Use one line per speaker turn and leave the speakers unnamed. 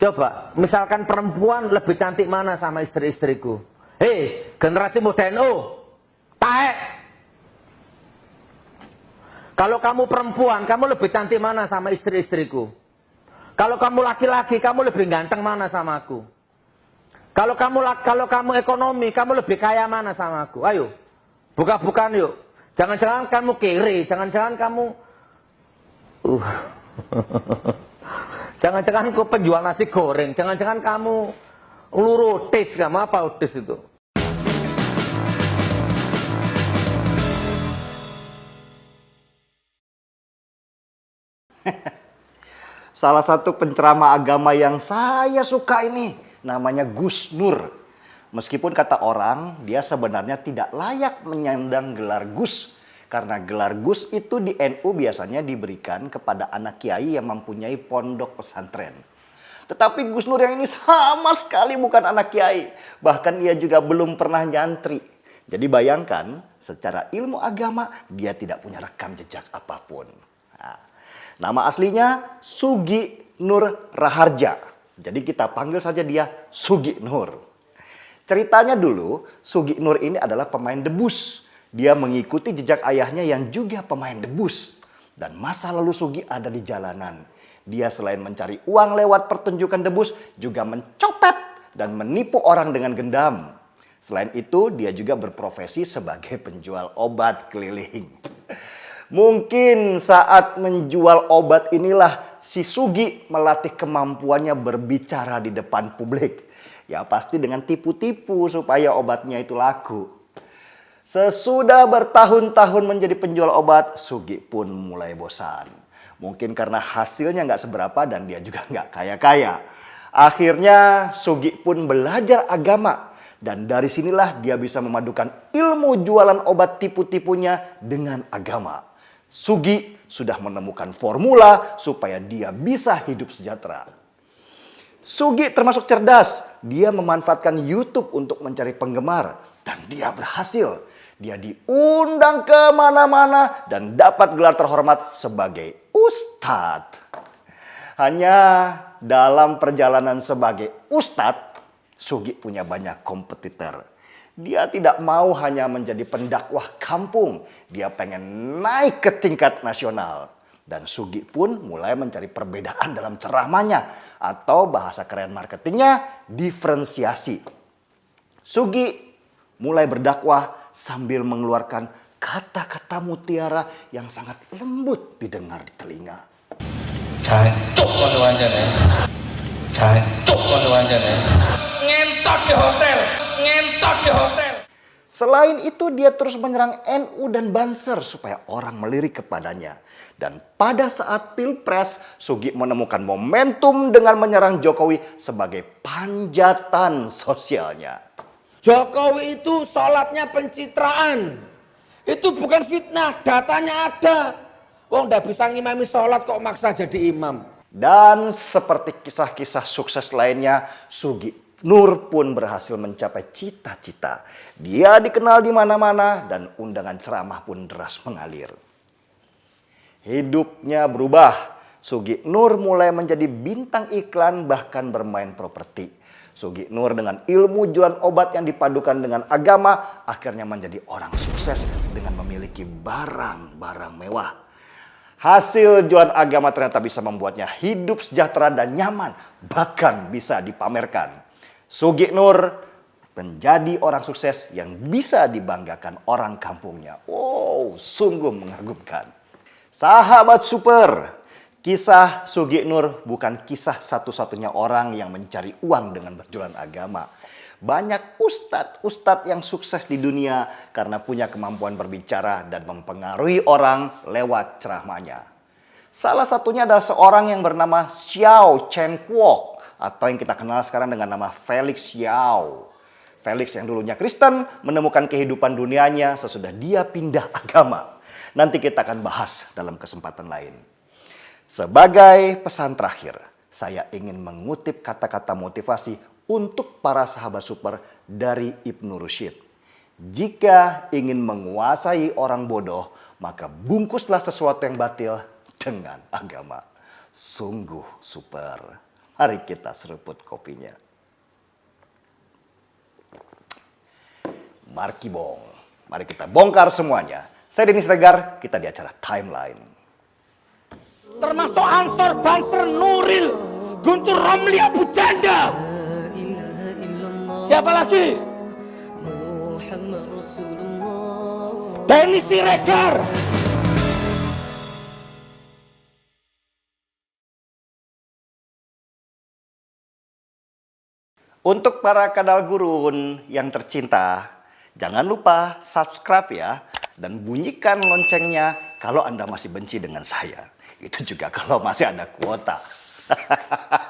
Coba, misalkan perempuan lebih cantik mana sama istri-istriku? Hei, generasi muda NU, taek. Kalau kamu perempuan, kamu lebih cantik mana sama istri-istriku? Kalau kamu laki-laki, kamu lebih ganteng mana sama aku? Kalau kamu ekonomi, kamu lebih kaya mana sama aku? Ayo, buka-bukaan yuk. Jangan-jangan kamu kere, jangan-jangan kamu jangan-jangan kamu penjual nasi goreng, jangan-jangan kamu lurutis, kamu apa udis itu?
Salah satu penceramah agama yang saya suka ini namanya Gus Nur. Meskipun kata orang dia sebenarnya tidak layak menyandang gelar Gus. Karena gelar Gus itu di NU biasanya diberikan kepada anak kiai yang mempunyai pondok pesantren. Tetapi Gus Nur yang ini sama sekali bukan anak kiai. Bahkan ia juga belum pernah nyantri. Jadi bayangkan secara ilmu agama dia tidak punya rekam jejak apapun. Nama aslinya Sugi Nur Raharja. Jadi kita panggil saja dia Sugi Nur. Ceritanya dulu, Sugi Nur ini adalah pemain debus. Dia mengikuti jejak ayahnya yang juga pemain debus. Dan masa lalu Sugi ada di jalanan. Dia selain mencari uang lewat pertunjukan debus, juga mencopet dan menipu orang dengan gendam. Selain itu, dia juga berprofesi sebagai penjual obat keliling. Mungkin saat menjual obat inilah si Sugi melatih kemampuannya berbicara di depan publik. Ya pasti dengan tipu-tipu supaya obatnya itu laku. Sesudah bertahun-tahun menjadi penjual obat, Sugi pun mulai bosan. Mungkin karena hasilnya nggak seberapa dan dia juga nggak kaya-kaya. Akhirnya Sugi pun belajar agama. Dan dari sinilah dia bisa memadukan ilmu jualan obat tipu-tipunya dengan agama. Sugi sudah menemukan formula supaya dia bisa hidup sejahtera. Sugi termasuk cerdas. Dia memanfaatkan YouTube untuk mencari penggemar. Dan dia berhasil. Dia diundang kemana-mana dan dapat gelar terhormat sebagai Ustadz. Hanya dalam perjalanan sebagai Ustadz, Sugi punya banyak kompetitor. Dia tidak mau hanya menjadi pendakwah kampung. Dia pengen naik ke tingkat nasional. Dan Sugi pun mulai mencari perbedaan dalam ceramahnya. Atau bahasa keren marketingnya, diferensiasi. Sugi mulai berdakwah sambil mengeluarkan kata-kata mutiara yang sangat lembut didengar di telinga.
Jancuk kono wancane. Jancuk kono wancane. Ngentot di hotel, ngentot di hotel.
Selain itu dia terus menyerang NU dan Banser supaya orang melirik kepadanya. Dan pada saat Pilpres, Sugi menemukan momentum dengan menyerang Jokowi sebagai panjatan sosialnya.
Jokowi itu sholatnya pencitraan. Itu bukan fitnah, datanya ada. Wong ndak bisa ngimami sholat kok maksa jadi imam.
Dan seperti kisah-kisah sukses lainnya, Sugi Nur pun berhasil mencapai cita-cita. Dia dikenal di mana-mana dan undangan ceramah pun deras mengalir. Hidupnya berubah. Sugi Nur mulai menjadi bintang iklan bahkan bermain properti. Sugi Nur dengan ilmu jualan obat yang dipadukan dengan agama akhirnya menjadi orang sukses dengan memiliki barang-barang mewah. Hasil jualan agama ternyata bisa membuatnya hidup sejahtera dan nyaman, bahkan bisa dipamerkan. Sugi Nur menjadi orang sukses yang bisa dibanggakan orang kampungnya. Wow, sungguh mengagumkan. Sahabat super, kisah Sugi Nur bukan kisah satu-satunya orang yang mencari uang dengan berjualan agama. Banyak ustadz yang sukses di dunia karena punya kemampuan berbicara dan mempengaruhi orang lewat ceramahnya. Salah satunya adalah seorang yang bernama Xiao Chen Kuok atau yang kita kenal sekarang dengan nama Felix Xiao. Felix yang dulunya Kristen menemukan kehidupan dunianya sesudah dia pindah agama. Nanti kita akan bahas dalam kesempatan lain. Sebagai pesan terakhir, saya ingin mengutip kata-kata motivasi untuk para sahabat super dari Ibnu Rushd. Jika ingin menguasai orang bodoh, maka bungkuslah sesuatu yang batil dengan agama. Sungguh super. Mari kita seruput kopinya. Marky Bong. Mari kita bongkar semuanya. Saya Denny Siregar, kita di acara Timeline.
Termasuk Ansor, Banser, Nuril, Guntur Romli, Abu Janda. Siapa lagi? Denny Siregar.
Untuk para kadal gurun yang tercinta, jangan lupa subscribe ya. Dan bunyikan loncengnya kalau Anda masih benci dengan saya. Itu juga kalau masih ada kuota.